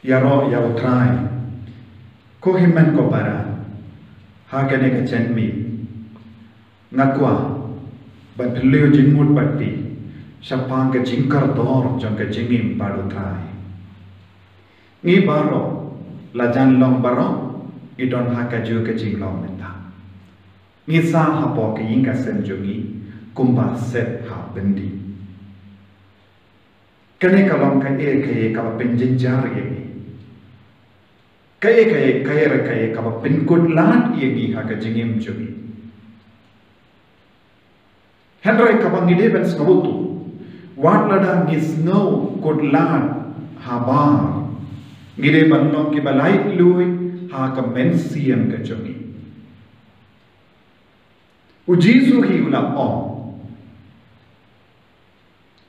Yaro ya utrai ko himan ko para hakane ka chenmi ngakwa ban pelio jingmut pati sapang ka jingkar dor jong ka jingim padu trai ngi baro lajan long baro idon haka ju ka jinglong menta ngi sa hapo ka yinga sen jongi kumba set ha bendi kane kalong ka ka penjenjar ye kaya kapa pinkut lat yegi haka jingim jogi Henry kapa ngide ben snotu wat lada ngis no kut lat habar ngide ban long ki balai lui haka mensiam ka jogi ujisu hi ula om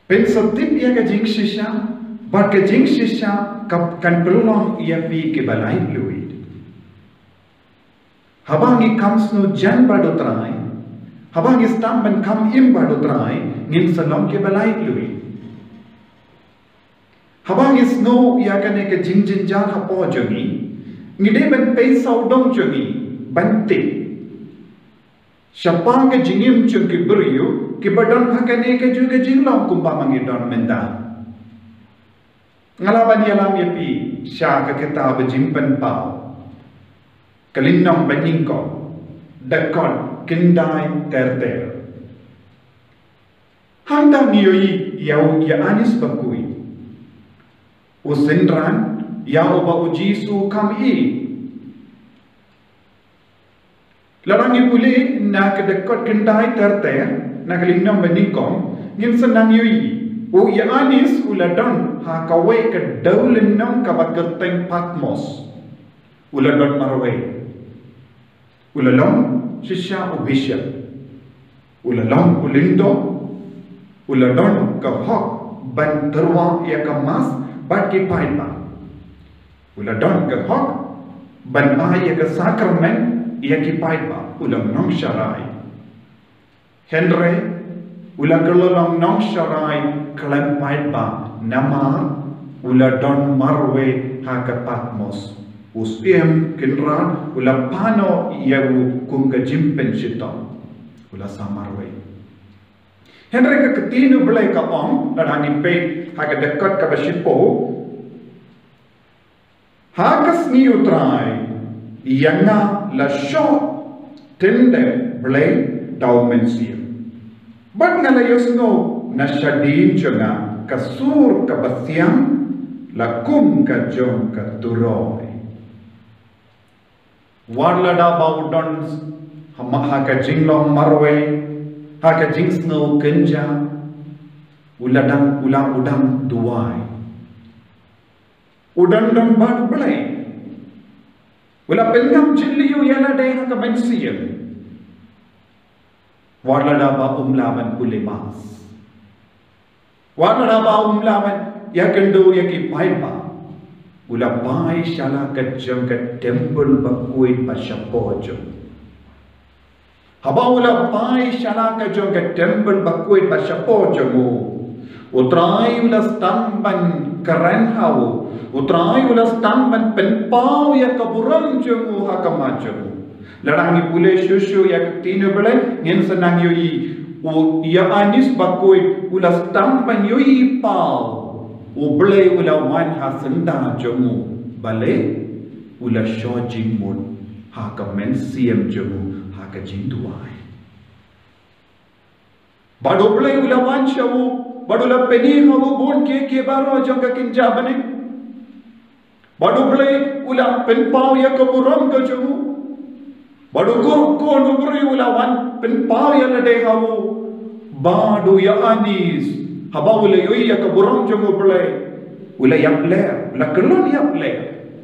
pen satip ya ka jing shisha but ka jing shisha kan pelong ia pi ke balai fluid habangi comes no jan bado trai habangi stam ben kam im bado trai ngin salom ke balai fluid habangi snow ia kane ke jing jan hapo jogi ngide ben pe sau dong jogi bante shapang ke jingim jogi beriu ke badon hakane ke juga jinglong kumpa mangi don menda ngalaban yalam yapi sya ka kitab jimpen pau kalinong baningko dakon kindai terter handa niyoi yau ya anis bakui usindran yau ba ujisu kami larangi puli na ka dakon kindai terter na kalinong baningko ngin senang yoi o ya anis uladon ha kawe ke daulen nam ka bagateng Patmos uladon marwe ulalom shisha ubisha ulalom ulindo uladon ka hok ban terwa ya ka mas bat ki paima uladon ka hok ban ya ka sakramen ya ki paima ulam nong sharai Henry ula kelolong nong sharai kalam paitba nama ula don marwe haka Patmos usiem kinran ula pano yau kunga jimpen shito ula samarwe Henry ka ketinu belai ka ong ladangi pe haka dekat ka bashipo haka sni utrai yanga la sho tende belai dau mensia But ngalayos no nasyadin jonga kasur kabasyam lakum ka jong ka turoy. Warlada baudon haka jinglong marwe haka jingsno kenja uladang ulang udang duai. Udan don bad belai. Ula pelngam jilliyu yala day haka mensiyam. Warlada ba umlaman kulimas. Warlada ba umlaman yakendo yaki paipa. Ula pai shala kajam ka temple ba kuit ba shapojo. Haba ula pai shala kajam ka temple ba kuit ba shapojo mo. Utrai ula stamban karen hau. Utrai ula stamban penpau ya kaburam jomu hakamajo. Larangi pule shushu ya tino belai ngin senang yoi u ya anis bakoi ula stamban yoi pau u belai ula wan ha senda jomu bale ula sho jingmun ha ka mensiam jomu ha ka jinduai bado belai ula wan shawu bado la peni hawu bon ke baro jong ka kinja bane bado belai ula pen pau ya ka buram ka jomu Badu ko nubri ulawan penpau ya lade hawu badu ya anis haba ule yoi ya kaburam jogo belai ula ya ple la kelon ya ple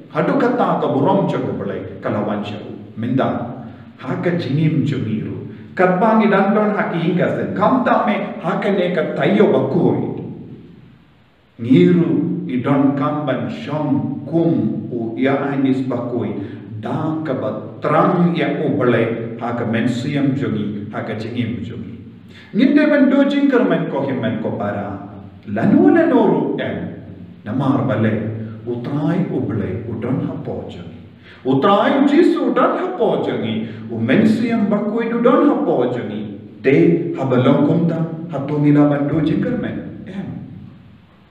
hadu kata kaburam jogo belai kalawan shaw minda haka jingim jogiru katbangi dandon haki hingga sen kamta me haka ne ka tayo bakoi niru idon kamban shom kum u ya anis bakoi da ka terang ya ubelai haka mensiam jogi haka jingim jogi nginde men dojing kermen ko himen ko para lanu lanoru namar bale utrai ublay udon hapo jangi. Utrai Jisu udon hapo jangi. Umensiam bakui udon hapo jangi. Te habalong kumta hatungila bandu jingkermen.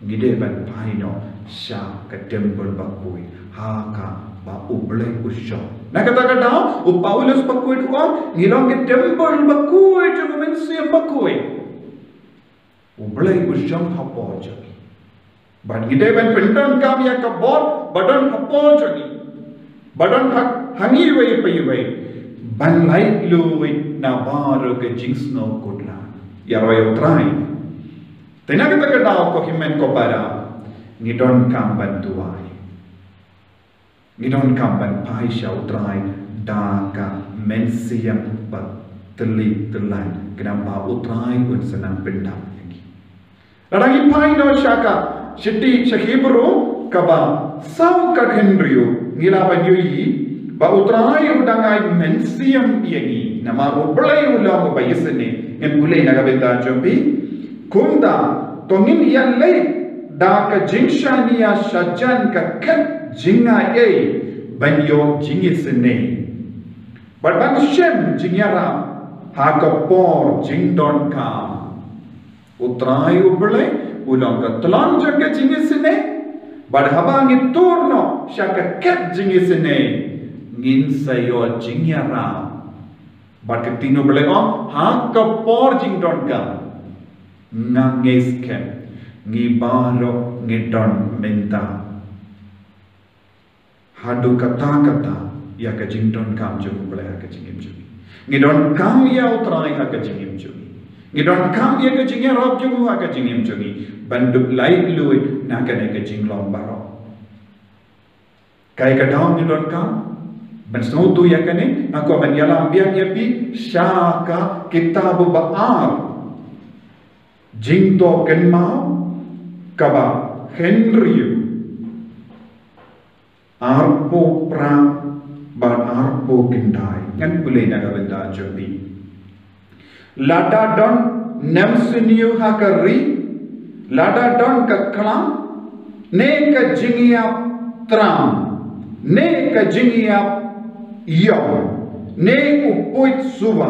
Gide ban paino sya ke temple bakui haka ba ublay usyo. Na kata-kata Paulus bakui doa ngilong ke temple bakui jangan mensiam bakui. Ublay usyo hapo jangi. Ban gide ban pendon kami ya kabor badan hapo jangi. Badan hangi wei ban light lui na baru ke jingsno kudla yaroi utrai tena kita kedau ko himen ko para ngidon kamban tuai ngidon kamban pai sha utrai daka mensiam pat teli telan kenapa utrai un senang pendam lagi larangi pai no shaka shiti shahibru kaba sau ka henryu ngilaban yui ba utrai udangai mensiam iagi nama ublay ulang bayisene en bulay nagabenta jombi kumda tongin iyan lay da ka jingshania shajan ka kat jinga ei banyo jingisene but ban shem jingyara ha ka por jingdon ka utrai ublay ulang ka tlan jaga jingisene but habang iturno shaka kat jingisene ngin sayo jingyara bat ketino belego ha ka por jingdon ka nganges kem ngibaro ngidon menta hadu kata ya ka jingdon kam jung bele ha ka jingim jung ngidon kam ya utrai ha ka jingim jung ngidon kam ya ka jingyara jung ha ka jingim jung banduk lai lui na ka ne ka jinglong baro kai ka daun ngidon kam Bensu tu ya kene aku menyalam biar nyepi syaka kitab baar jingto kenmau kaba Henry arpo pra ban arpo kendai kan boleh nak benda jobi lada don nemsiniu hakari lada don kaklam ne ka jingia tram ne ka jingia Yom, ne upuit suba,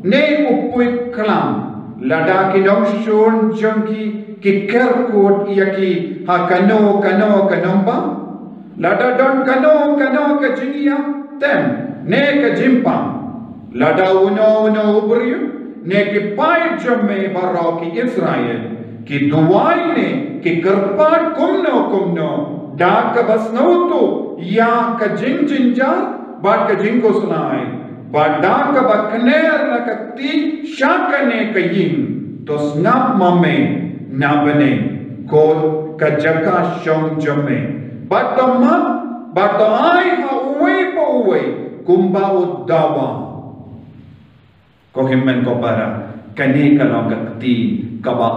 ne upuit klam, lada kinong shon junki ki kerkot yaki ha kano kanomba, lada don kano ka jingia tem, ne ka jimpam, lada uno ubriu, ne ki pai jamme baro ki Israel, ki duwai ne ki kerpat kumno, da ka basnotu ya ka jinjar. Bat ka jingko sunai bada ka bakner na kati shakane kaying tos ngap mame nabane ko ka jaka shong jame batama batai ha uwe kumba udawa ko himmen ko para kane ka long kati kaba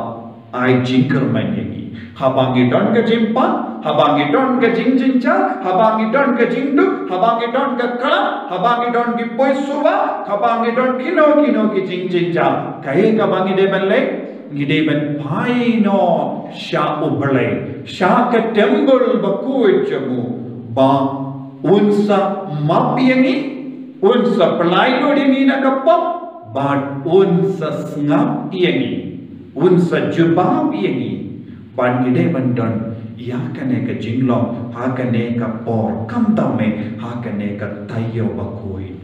ai jingker manyengi habangi don ka jimpa habangi don ke jingjincha, habangi don ke jingdu, habangi don ke kala, habangi don ke poisuwa, habangi don kino ke jingjincha. Kaya kabangi deban le, gideban pai no sha ublay, sha ke temple bakui jamu, ba unsa mapiyangi, unsa pelaido dingi na kapap, ba unsa ngap iyangi, unsa jubab iyangi, ba gideban don. Ya kane ka jinglong ha kane ka por kam tame ha kane ka tayo bakui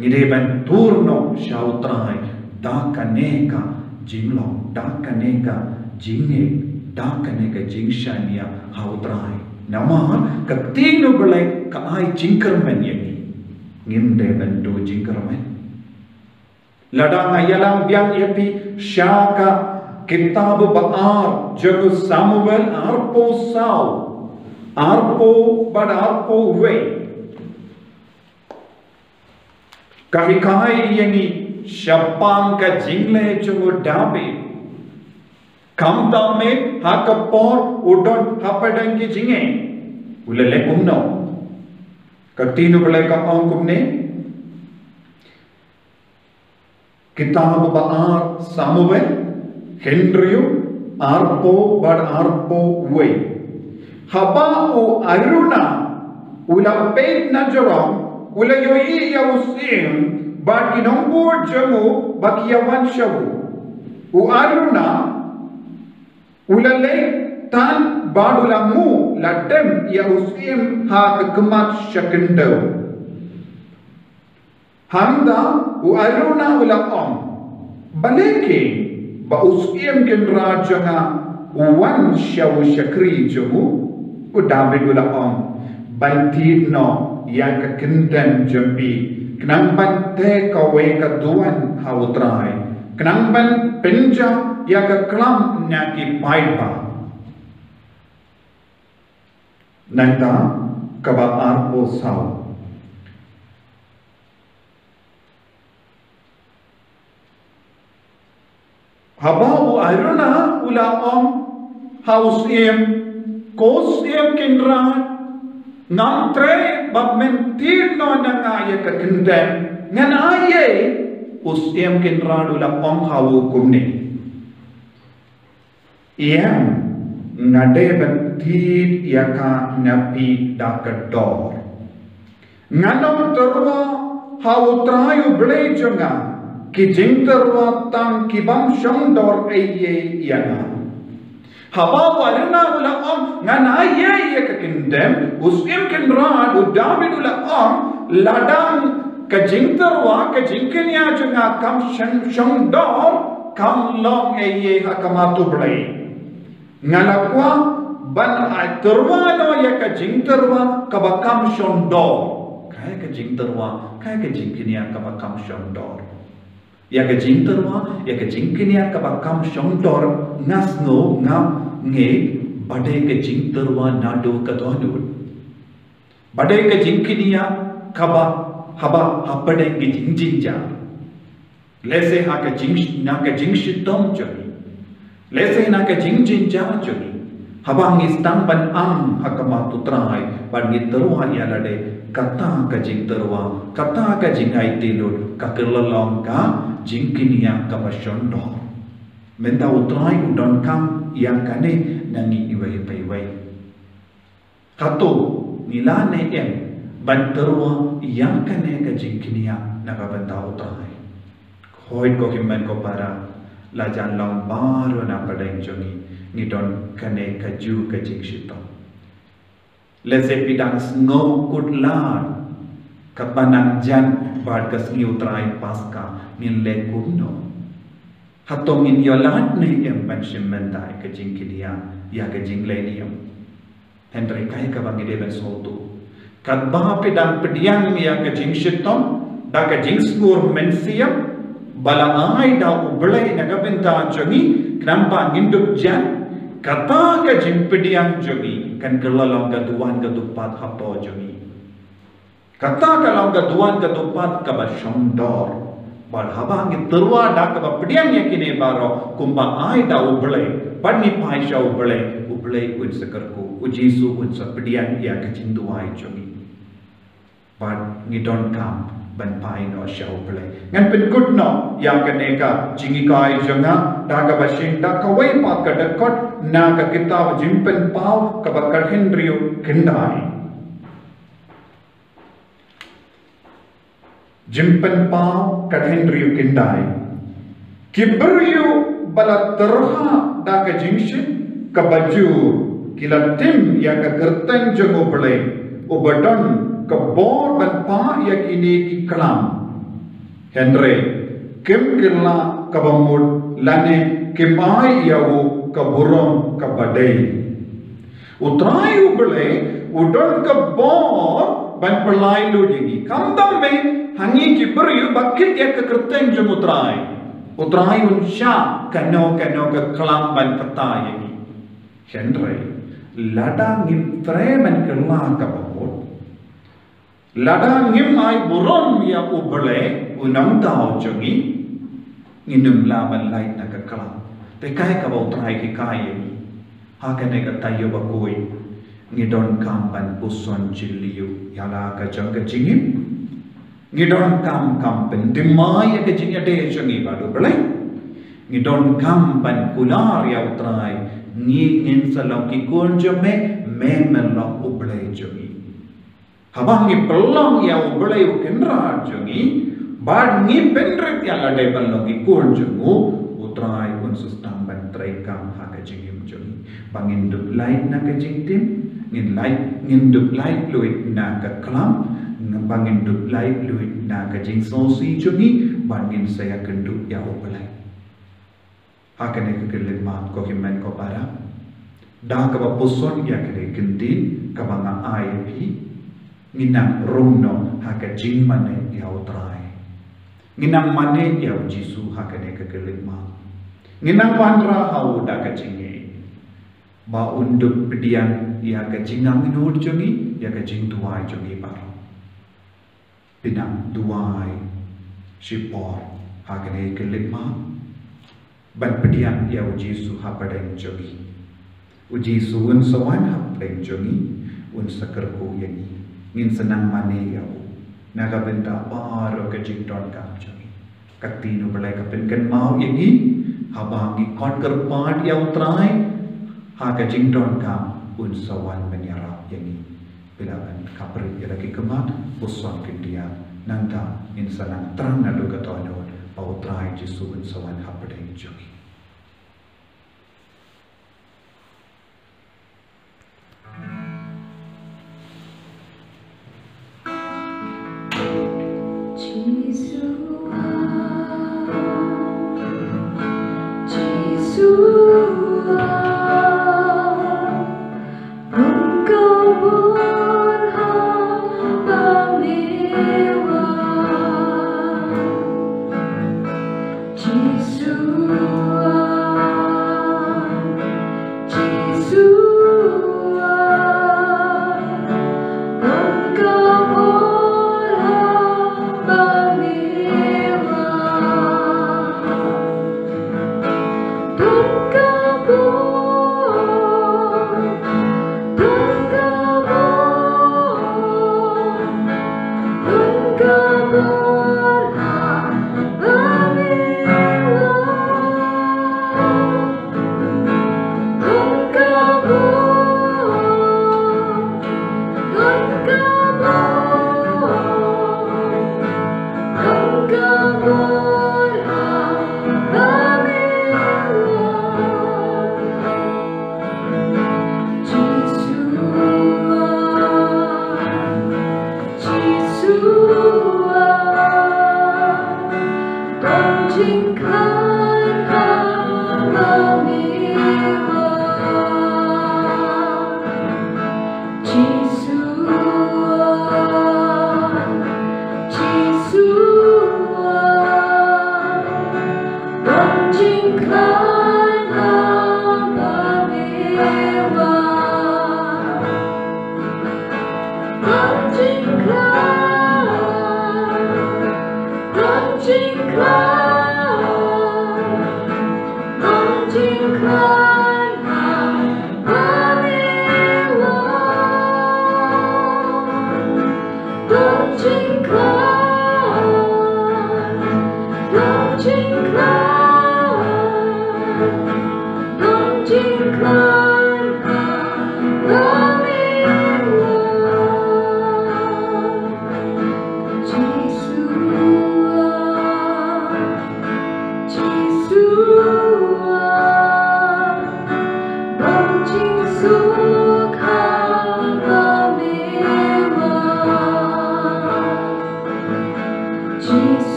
ngide ban turno shautrai da kane ka jinglong da kane ka jinge da kane ka jingshania hautrai nama ka tino belai ka ai jingkermen yemi nginde ban do jingkermen ladang ayalang biang yepi syaka Kitab baar jago Samuel arpo sau arpo bad arpo way kahikai yangi syapang ka jingle jago David kam dame hakapor udon hapadang ki jinge ulele kumno katino bale ka kumne Kitab baar Samuel Henryu arpo bad arpo way habau aruna ula peit na jorong ula yoi ya usim bagi nombor jamu bagi yawan syawu u aruna ula le tan badulamu ladem ya usim ha kekemat syakendau hamda u aruna ula om baleke ba usim ken rajanga wan syawu syakri jamu u David ula om banti no yang kekenden jambi kenang ban te kawe kaduan hautrai kenang ban penja ya ke kelam nyaki paiba nanta kaba arpo sau habau aruna ula om haus kos kinra ngam tre bab mentir no nanga ya ka kendem ngan aye us kinra ula om hawu kumne iam ngade bentir ya ka napi dakador nganom terwa hawu trayu ble jonga ki jingterwa tam ki bam shondor eye yana habau aruna ula om ngan aye ya ka kendem uskim kenra u David ula om ladang ka jingterwa ka jingkenya jonga kam shondor kam long eye hakamatu ble ngalakwa ban terwa no ya ka jingterwa ka bakam shondor kaya ka jingterwa kaya ka jingkenya ka bakam shondor ya ka jingterwa ya ka jingkenya ka bakam shondor ngasno ngam nge bade ka jingterwa nado ka donur bade ka jingkenya ka ba haba hapade ka jingjinja lese ha ka jing na ka jingshitom jani lese na ka jingjinja jani habang istang ban am hakamatu trai ban giteruha ya lade kata ka jingterwa kata ka jingai tilur ka kelalong ka jingkinia ka bashondo menta utrai udon kam yang kane nangi iwai paiwai kato nilane em ban terwa yang kane ka jingkinia naga benta utrai hoit ko kimmen ko para lajan long baru na padang jongi ngidon kane kaju ka jingshito lese pidang snow kudlan kapanang jan bad kasngi utrai paska min le kumno hatong in yolat ne em banshim mendai ka jingkidia ya ka jinglenium Henry kai ka bangi deben sotu kadba pidang pediang ya ka jingshitom da ka jingsgur mensiam bala ai da ublai nagabenta jongi krampa nginduk jan kata ka jingpediang jongi kan kelalong ka duan ka dupat hapo jongi kata kalau ka duan ka dupat ka bashondor bal habang terwa da ka pediang yakine baro kumba ai da ublai padni paisha ublai un sakarku ujisu un sapediang ya ka jinduai jongi bad ngidon kam ban pai no shau ublai ngan pen good no yang kaneka jingikai jonga da ka bashin da ka wai pat ka dakot na ka kitab jimpen pau ka bakar hendrio kendai jimpen pau ka hendrio kendai kibrio bala terha da ka jingshin ka baju kilatim ya ka gerteng jongo blai obadon ka bor ban pa ya kini ki kalam henry kim kirla ka bamud lane kimai yawo ka burom ka badai utrai uble udon ka bor ban pelai ludingi kamdam me hangi ki beriu bakit ya ka kerteng jong utrai unsha kano ka kalam ban petai ini henry lada ngim tremen kirla ka bamud lada ngim ai burom ya uble unam tau jongi nginum laban lai na ka kalam te kai ka bau trai ki kai ni ha ka ne ka tayo ba koi ngidon kamban puson chiliu yala ka jang ka jingim ngidon kam pen dimai ka jing ade jongi ba do blai ngidon kamban kular ya utrai ngin salau ki kun jome me melong ublay jogi habang ngi pelong ya ublay ukendra jogi bad ngi pendret yang ada balong ki kun jogu utrai un sustam ban trai kam ha ka jingim jogi bangin dup light na ka jingtim ngin dup light luit na ka klam bangin dup light luit na ka jing sosi jogi bangin saya kendup ya ublay hakane ke kelit mat ko himen ko para dah ka puson ya kene kentin ka banga ai pi nginang rumno haka jing mane ya utrai nginang mane ya jisu hakane ke kelit mat nginang pandra hau da ka jinge ba unduk pedian ya ka jingang nur jongi ya ka jing tuai jongi par pinang tuai sipor hakane ke kelit mat ban pedian ya ujisu hapadeng jogi ujisu un sawan hapadeng jogi un sakerku yani ngin senang mane ya naga benta paro ke jington kam jogi katinu balai kapen kan mau yani habangi kon kerpad ya utrai ha ke jington kam un sawan menyarap yani bilaban kapri ya lagi kemat puson kindia nanta in sanang terang nalu katono pautrai jisu un sawan hapadeng jogi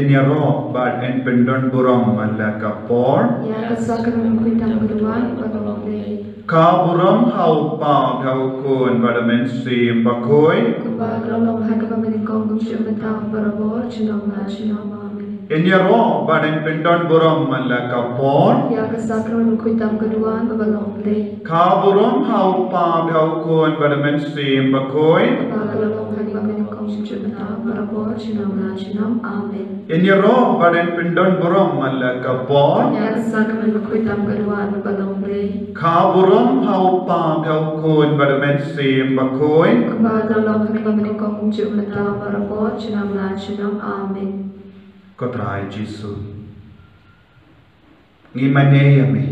Enyaro bad en pendon buram malaka por. Ya kasakram kuitam guduan bagong lay. Ka buram hau pa hau kun badamen sim bakoi. Kubagrolong hagabamenikong gumshumatang parabor chinong na chinong amin. Enyaro bad en pendon buram malaka por. Ya kasakram kuitam guduan bagong lay. Ka buram hau pa hau kun badamen sim bakoi. Kubagrolong hagabamenikong gumshumatang parabor chinong na chinong amin. Enyaro bad en pendon buram malaka por. Ya kasakram kuitam guduan bagong lay. Ka buram hau pa hau kun badamen sim bakoi. Kubagrolong hagabamenikong gumshumatang parabor chinong na chinong amin. Kotrai Jisu ngi mane yame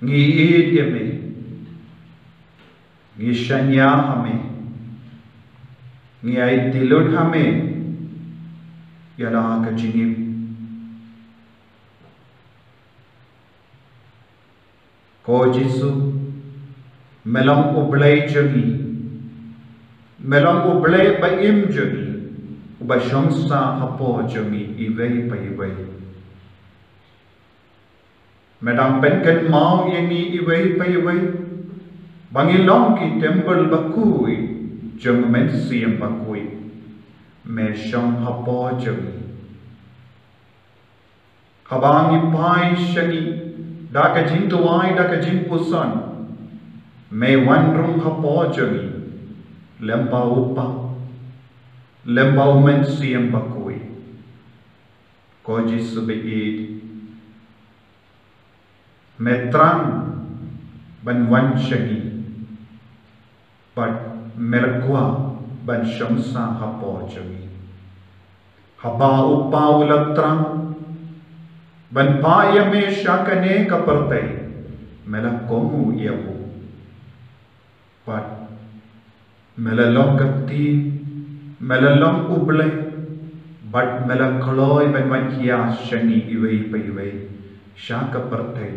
ngi id yame ngi shanya hame ngi ai dilud hame yala ka jingim ko Jisu melam ublay jagi melam ublay ba im jagi ba shongsa hapo jami iwei pa iwei medang penken mau yengi iwei pa iwei bangilong ki temple bakui jang men siam bakui me shong hapo jami habangi pai shagi daka jin tuai daka jin pusan me wanrung hapo jami lempa upa lembau men siam bakui ko Jisu beid metrang ban wan shagi but merkwa ban shamsa hapo jami haba upa ulatrang ban paya me shakane kapartai mela komu yabu but melalong kati melalong uble but melakaloy ban wankia shani iwei pa iwei shaka parthai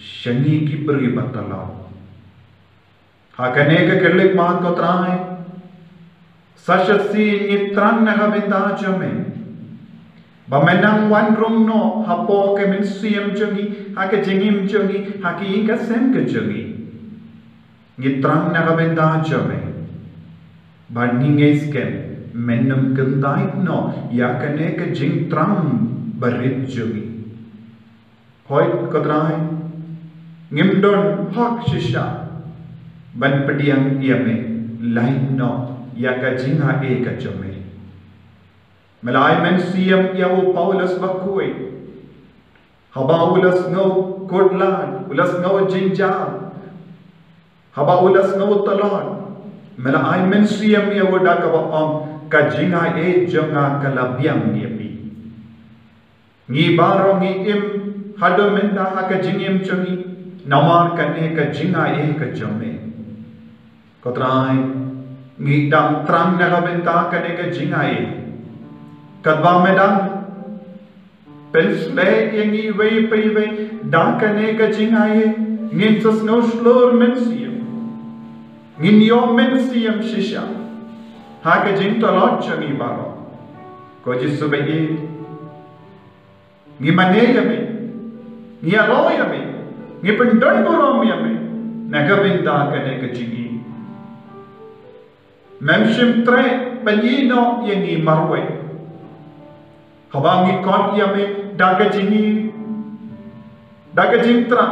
shani ki pri batalaw hakane ka kelik mat ko trai sashasi nitrang na habinda jame bamenang wan rum no hapo ke min siam jangi hake jingim jangi haki inga sem ke jangi nitrang na habinda jame ban ninges kem menum kendai no yakane ke jing tram barit jumi hoy kodrai ngimdon hak shisha ban pediang iame lain no yaka jinga e ka jumi melai men siam yau Paulus bakui haba ulas ngau kodlan ulas ngau jinjal haba ulas ngau talon melai men siam yau dakaba ka jinga e jonga kalabiang yepi ngi baro ngi im hado menda ka jingim chongi namar kane ka jinga e ka jome kotrai ngi dam trang na benta kane ka jinga e kadwa medang pensle yengi wei pei wei da kane ka jinga e ngin sos no slor mensiam ngin yo mensiam shisha hake jing tolot changi baro ko Jisu beid ngi mane yame ngi alo yame ngi pendon burom yame nagabinda kane ka jingi memshim tre panino yengi marwe habangi kon yame daga jingi daga jingtra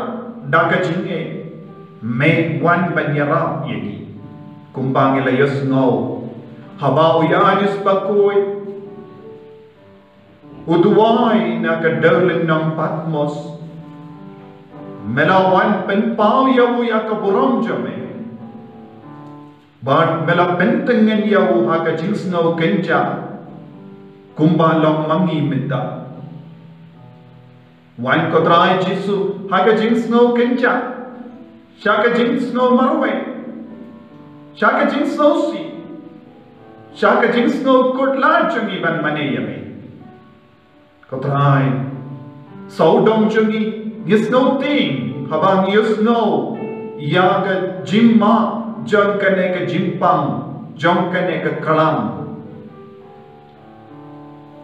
daga jinge me wan banyara yengi kumbangi layos ngau haba uyanis bakoi uduai na kadaulen ng Patmos melawan penpau yawu yakaburam jame but mela pentengen yawu haka jingsno kenja kumbalong mangi minda wan kodrai Jisu haka jingsno kenja shaka jingsno marwe shaka jingsno si shaka jingsno kotlan chungi ban mane yame kotrai saudong chungi yisno ting habang yisno yaga jimma jong kane ka jimpang jong kane ka kalam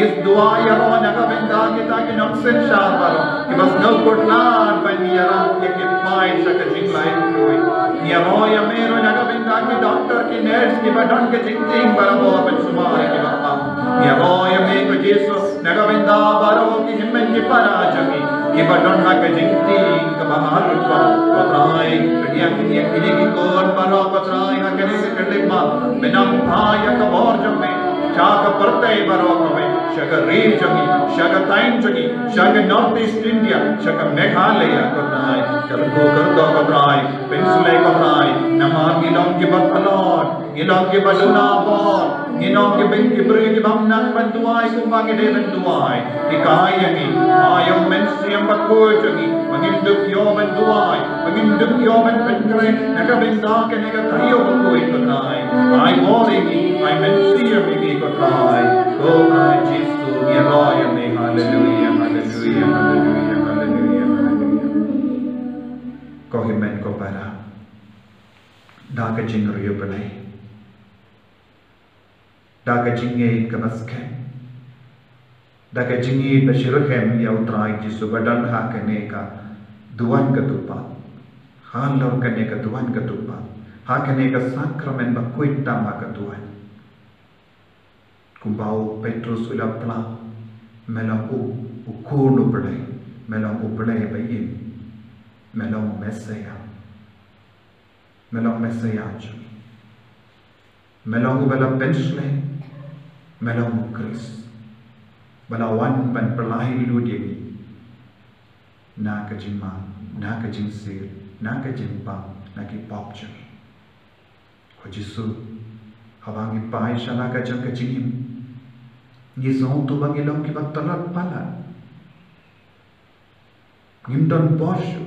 Ngis dua ya ro nakabenda kita kinong sensya baro. Kibas no kurtlan pa niya ro yakipay sa kajinglay tuloy. Niya ro ya mero nakabenda ki doctor ki nurse ki badon ka jingting para mo apan sumari ki bapa. Niya ro ya me ko Jesus nakabenda baro ki himmen ki para jami. Ki badon ha ka jingting ka bahal pa. Patray kanyang ini ki kon baro patray ha kane ka kalima benam phaya ka bor jame. Shaga Partai Barokame, Shaga Rail Jagi, Shaga Time Jagi, Shaga Northeast India, Shaga Meghalaya Kabrai, Kalgo Karga Kabrai, Peninsula Kabrai, Namar Gilong Gibat Alor, Gilong Gibaduna Bor, Gilong Gibing Gibri Gibamnang Bantuai, Kumbagi De Bantuai, Tikayagi, Ayong Mensiam Bakur Jagi, Maginduk Yo Bantuai, Maginduk Yo Bantuai, Nakabinda Kanega Tayo Bakui Kabrai, I Boringi, I Mensiam Igi Kabrai, Go Christ Jesus, Yeroya me, Hallelujah, Hallelujah, Hallelujah, Hallelujah, Hallelujah. Ko himen ko para, Daga Jingriyo Balay, Daga Jingi Kamaskem, Daga Jingi Bashirhem Yautrai Jisu Badan Hakaneka, Duan Katupa, Hanlaw Kaneka Duan Katupa, Hakaneka Sakramen Bakuit Tama Katuan. Kumbau Petrus ulapla melang ukunu berdai melang berdai bayin melang Mesaya je melang ubala pensle melang Chris balawan ban perlahi lu dia na kajima na kajinsir na kajimpa na ki popcha ko Jisu hawangi pai shala kajang kajingim Ngizong tu bang ilong kibat talat pala. Ngimdon bosyo.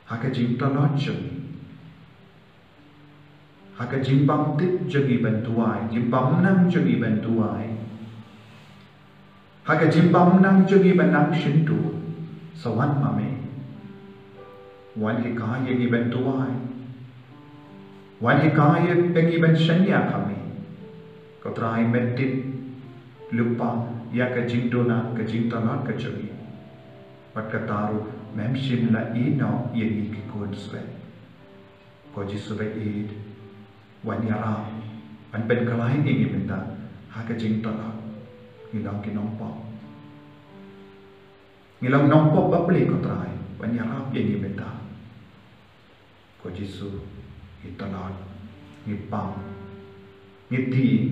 Haka jing talat jagi. Haka jing bang tip jagi bantuai. Jing bang nang jagi bantuai. Haka jing bang nang jagi banang shintu. Sawan mame. Wan hikaya gi bantuai. Wan hikaya bagi ban shanya kami. Kau try medit. Lupa ya kajing dona kajing tanat kajagi. Pat kataru memshim la ino yegi kikod swe. Ko Jisu be id wan yara an ben kalai ingi minta ha kajing tanat ngilang kinompo. Ngilang nompo babli ko try wan yara yegi minta. Ko Jisu italat ngipang ngiti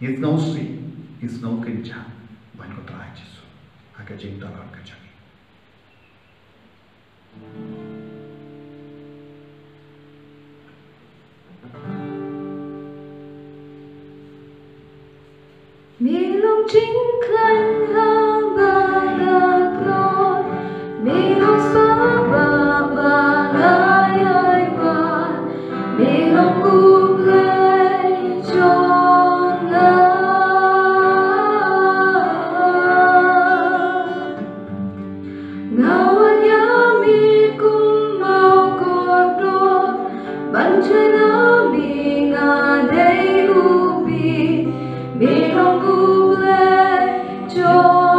ngitnosi is no kenca ban ko try Jisu haka jing talar kajagi Milong jing klan hang bagaklon milong sabab bangay wan milong uglay Joy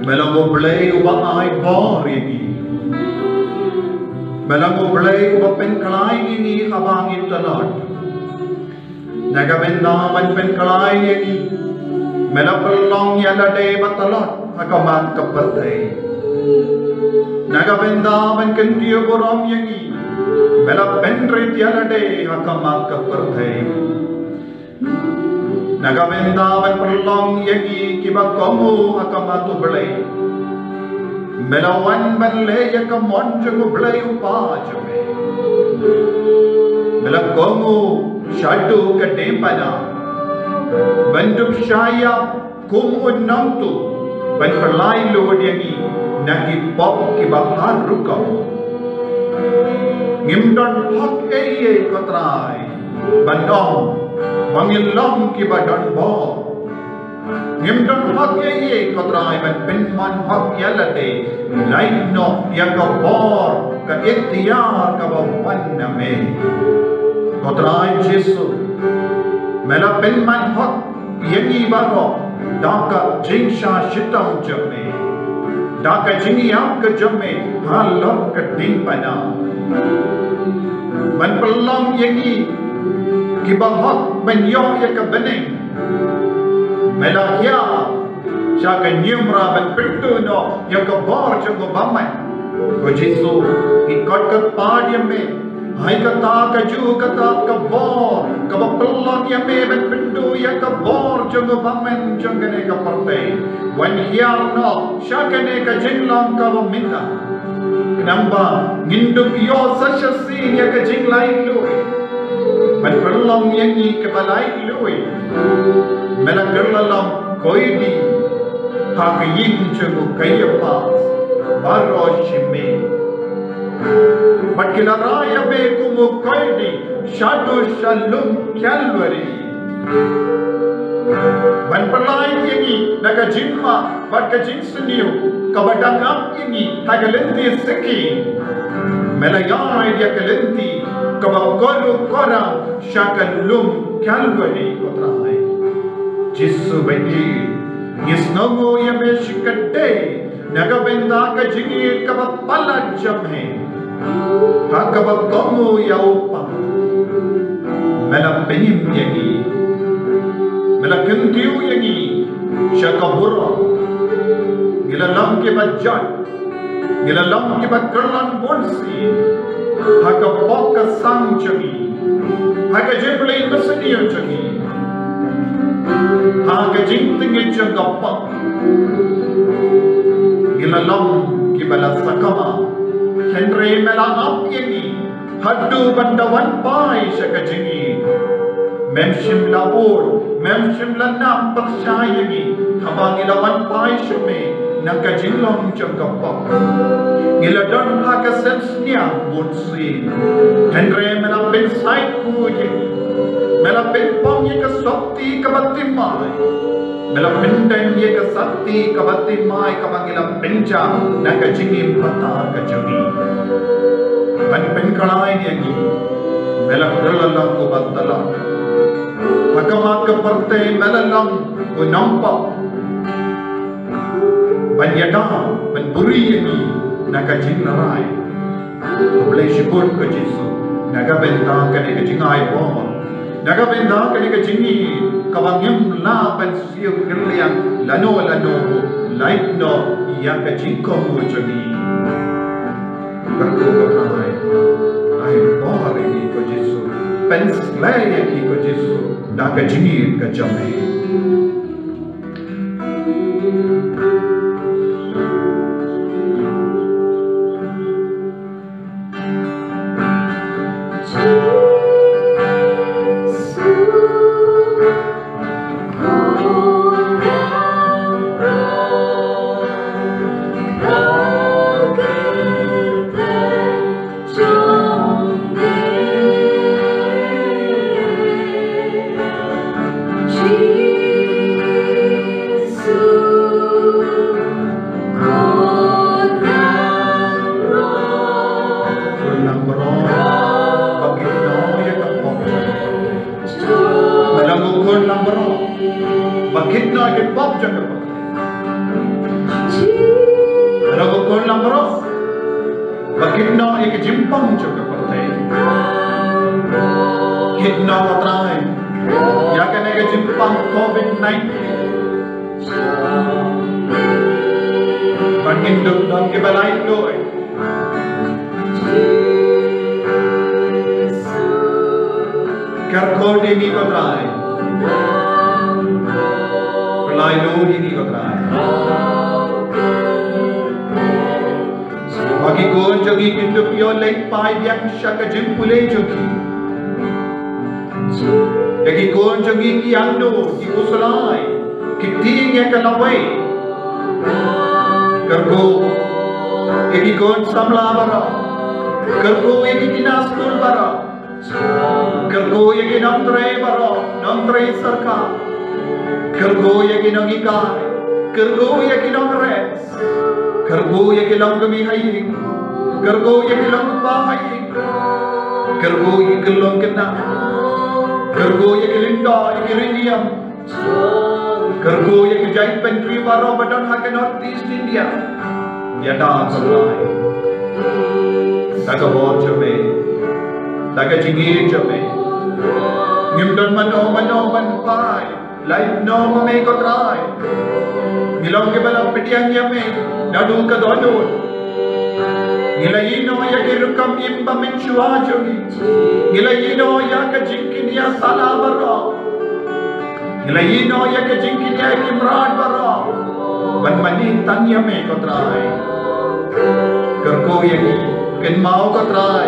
Melangoblay uba ay bor yagi. Melangoblay uba penkalay ini kabangin talot. Nagabendaman penkalay yagi. Melapalong yalade batalot hakaman kapatay. Nagabendaman kentiyo borom yagi. Melapendrit yalade hakaman kapatay. Nagabendaman perlong yagi kibag komu akamatu belay. Melawan banle yakamon jangu belay upa jame. Melag komu shadu kadempana. Bandup shaya kum unam tu. Ban perlay lod yagi nagi pop kibag harukam. Ngimdon hak eye kotray. Bandong Mangilong kibadan bo. Ngimdon hak ye kotray ban pinman hak yalate. Lain no yakabor ka iktiyar ka bawan name. Kotray Jesu. Mela pinman hak yengi baro. Daka jingsha shitam jame. Daka jingiyak ka jame. Halok ka dimpana. Ban pelang yengi kibahak benyong ya kebening melahya syaka nyumra ben pintu no ya kebar jago baman ko Jesu ikot ke padiame hai kata kaju kata kebar kebelang ya me ben pintu ya kebar jago baman jangane ka partai wan hiar no syaka ne ka jinglang ka minta kenamba nginduk yo sasasi ya ka jinglain lu Ban perlong yangi kebalai lui Melagerlalam koidi Hakayin jago kayapa Baro shime Bat kilaraya be kumu koidi Shadu shalum Calvary Ban perlai yangi Naga jinma Bat ka jinsuniu Kabadangam yangi Hagalenti seki Melayay dia kalenti Kabagoro korang Syakalum Calvary kotrai Jesu bagi Ngisnongo yame shikade Nagabenda ka jingir kabapala jamhe Hakabagomo yaupa Melapenim yagi Melakentiu yagi Syakabura Gilalam kibajat Gilalam kibakerlan bonsi Haka poka sang jagi Haka jemblay masaniyo jagi Haka jingtingin jagapa Gilalam kibala sakama Henry melangap yagi Hadu bandawan pai syaka jingi Memshim laur Memshim lanam persyayagi Habang ilawan pai syame Nakajinlong jagapa Giladon haka sensnya bunsi Henry melapin saiku yagi Melapin pong yaka sokti kabatimay Melapin den yaka sakti kabatimay Kabangila pinja Nakajingim pata kajami Manpin kalay yagi Melapirlalang kubatala Hakamat kaparte melalang kunampak Banyada Banburi yagi Nakajing naray Kublay shibun ko Jesu Nagabenta ka ni kajingay po Nagabenta ka ni kajingi Kabangyam laban siyo kirliang Lano Light no Iya kajingko mo jagi Berko kapray Ay bari ni ko Jesu Penslay yagi ko Jesu Nakajingi kajamay Bakit na ikipop dyan ka pa? Ano ko kung lang bro? Bakit na ikijimpang dyan ka pa? Bakit na matry? Yaka na ikijimpang COVID-19. Pangindog ng kibalay ko eh. Karkod hindi ko try. Pelailo hindi ko try. Bagi ko jogi kinduk yo late 5 yang siya ka jimpule jogi. Bagi ko jogi kiando ki usulay. Kiting ya kalaway. Karko egi ko samla bara. Karko egi kinaskul bara. Karko egi namtre bara. Namtre sarka. Karko egi nangikai. Karko egi nangres. Kargo egi langgami hayi. Kargo egi langbahay. Kargo egi langkena. Kargo egi linda egi riniam. Kargo egi giant pantry baro badan hakan Northeast India. Yada sablai. Daga bor jame. Daga jingi jame. Ngimdan mano manpai. Life no mame ko try. Nilong ke balang pitiang yame. Nadu ka doon. Nilayino ya kirukam imba menshua jogi. Nilayino ya ka jinkin ya salabara. Nilayino ya ka jinkin ya kimrad bara. Banmanin tanya me ko try. Karko yagi kin mau ko try.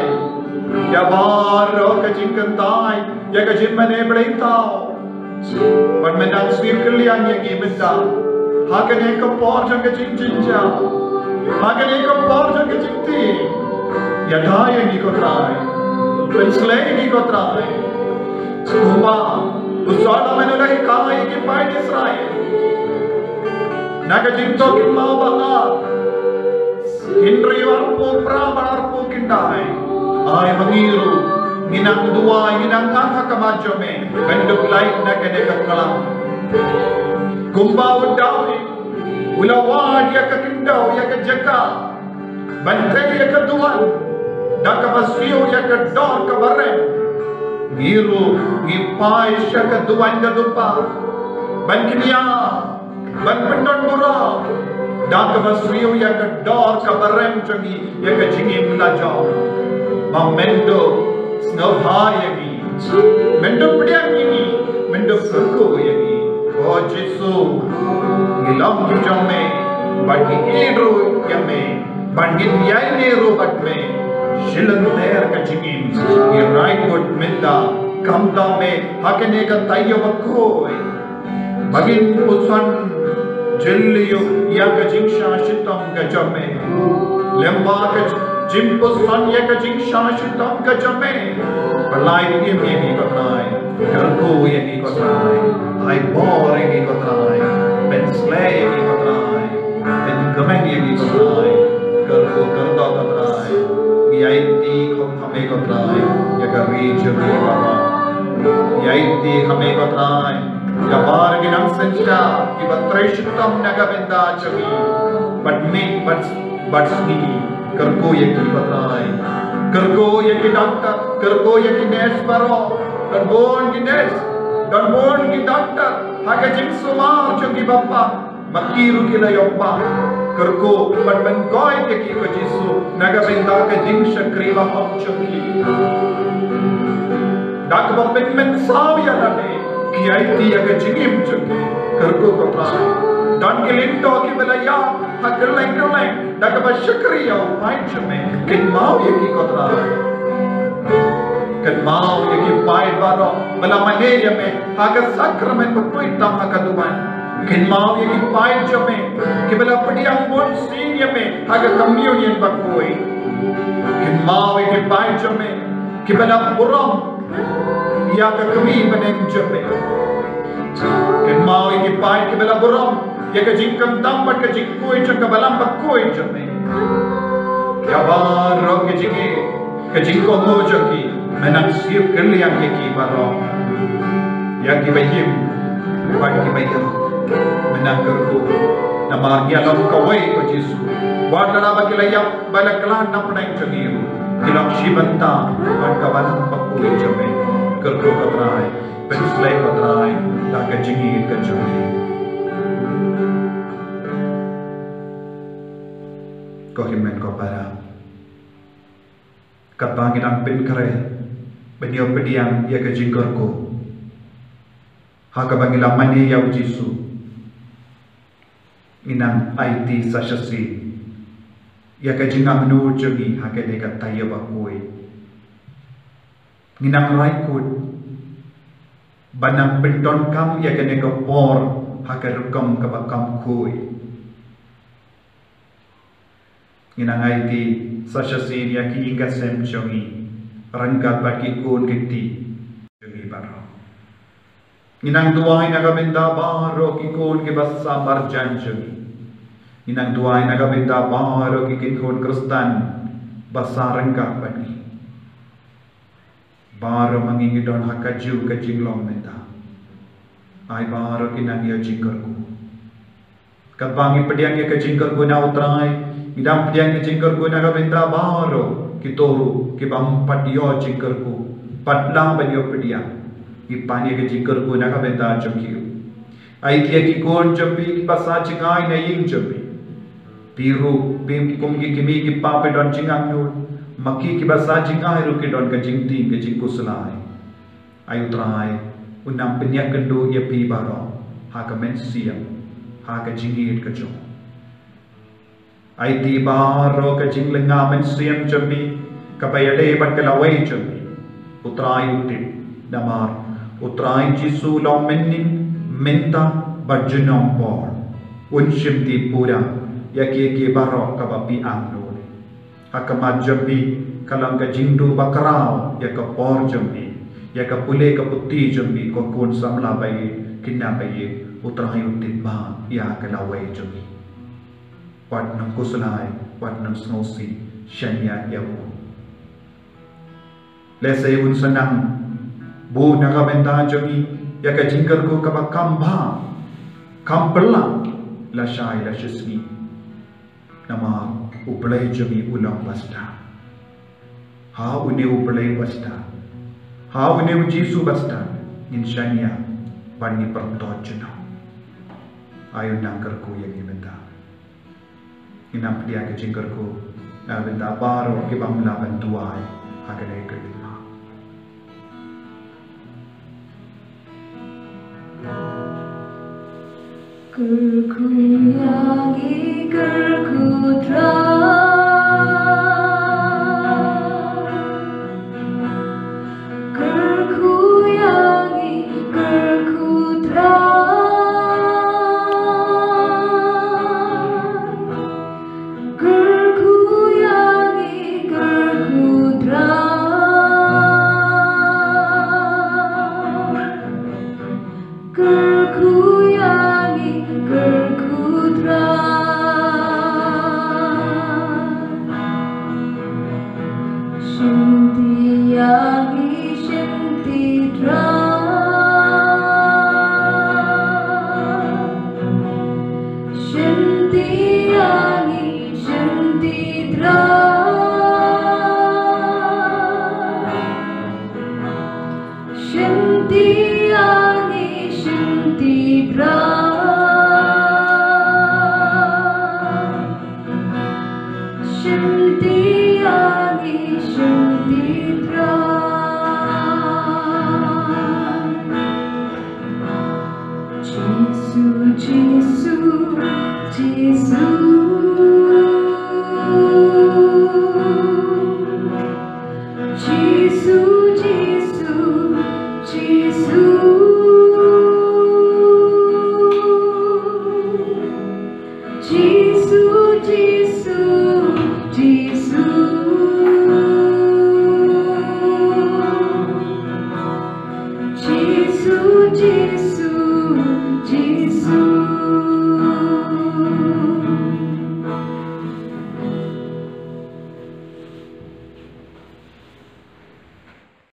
Ya baro ka jinkan tay. Ya ka jimmane bड़े tao. Banmanan swim kalian yagi benda. Hakan eka por jang jing jinja. Hakan eka por jang jingti. Yadha yagi ko try. Penslay yagi ko try. Kumba usada menula ikai ki pai Israel. Naga jinto ki mau banga. Hindri warpu pra barpu kindai. Ay mangiru minang dua minang angka kamajome. Benduk lain naga deka kalam. Kumba udawi, ulawad ya ka kindaw ya ka jaka, bantay ya ka duwan, daka basyo ya ka dor ka barem, ngiru ngipay siya ka duwan ka dupa, bankiniya, banpendon bura, daka basyo ya ka dor ka barem changi ya ka jingim lajaw, mamendo snobha yagi, mendo pidang yagi, mendo kurko yagi. Oh Jesu, ngilam jame, bagi iru yame, bagi yai neru batme, shilan ter kachingin, ni right good minda, kamda me, hakene ka tayo bakoi, bagi usan jelliyo ya kajingsha shitam kajame, lemba kaj jimpusan ya kajingsha shitam kajame, perlai ni mi katrai, karko ye katrai. I bore yang ikut rai, penslay yang ikut rai, pengemen yang ikut rai, kerko kerdo ikut rai, biaiti kong hame ikut rai, ya kari jami bapa, biaiti hame ikut rai, ya bar ginang senja, kibat treshitam naga benda jami, but sni, kerko yang ikut rai, kerko yang doktor, kerko yang nurse baro, kerbon nurse. Garbon ki doctor, haga jing sumar chogi bappa, makiru ki layoppa, kerko batman koi ke ki ko Jesu, naga benda ka jing shakriva hop chogi. Dak bappen men saw ya nade, ki aiti haga jingim chogi, kerko ko pra. Dan ki lindo ki belaya, haga leng, dak ba shakriya upain chame, kin mau ye ki ko tra. Kan mau yagi pai baro malamane yame haga sakramen bakoi tam haga duman kan mau yagi pai jame kibala padiang bon sin yame haga communion bakoi kan mau yagi pai jame kibala buram ya ka kami baneng jame kan mau yagi pai kibala buram ya ka jingkam tam ka jingkoi chaka balam bakoi jame ya baro ke jingi ke jingko mo jaki menang siap kerliang yaki baro yang kibayim bukan kibayim menanggerku nama yalam kawai ko Jesu wadala bagilayap balaklan na pneng jangiru kilak shibanta at kawalang pakui jame kerko katrai penslay katrai daga jingir ka jame ko himen ko para kapangin ang pinkare benyo pediang ya ka jingkorko haka bangilang mani yaw Jesu inang IT sashasi ya ka jingam nu jogi haka dekat tayo bakui inang raikut banang penton kam ya ka neka por haka rukam ka bakam kui inang IT sashasi ya ki inga sem jogi rangkat bagi kun kiti jogi baro inang duay nagabinda baro kikon ke basa marjan jogi inang duay nagabinda baro kikon kristan basa rangkat bagi baro mangingidon hakaju ka jinglong menta ay baro kinang yo jingkorku kabangi pediang ka jingkorku na utray idam pediang ka jingkorku nagabinda baro kitoru kibam padyo jingkorku padlang badyo pediang ipani ke jingkar ko naga benda jomkiu ai kia ki kon jompi ki pasa jingai na ying jompi piru bim kum ki kimi ki pape don jingang nu maki ki pasa jingai ru ki don ka jingti ke jingkuslai ai utrai unam penyak gendo ya pi baro ha ka mensiam ha ka jingit ka jo ai ti baro ka jinglenga mensiam jompi ka payade bat ka lawai jompi utrai utip damar utrai Jesu long menin menta bajunom por unshimti pura yaki ke barok kabapi angno hakamat jambi kalang ka jingdu bakarao yaka por jambi yaka pule ka puti jambi ko kun samla bayi kinna bayi utrai utibba ya kalawai jambi wat nam kuslai wat nam snosi shanya yawo lesay un sanang bu naga benda jogi ya ka jingkar ko kaba kamba kampela la shai la shisni nama uplay jogi ulang basta ha une uplay basta ha une Jesu basta inshanya bani pertojna ayo nangkar ko yang benda inam dia ka jingkar ko na benda baro ke bamla bantuai hakane ke Kerku yangi kerku kerku yangi kerku kerku yangi kerku kerku Jesus, Jesus, Jesus.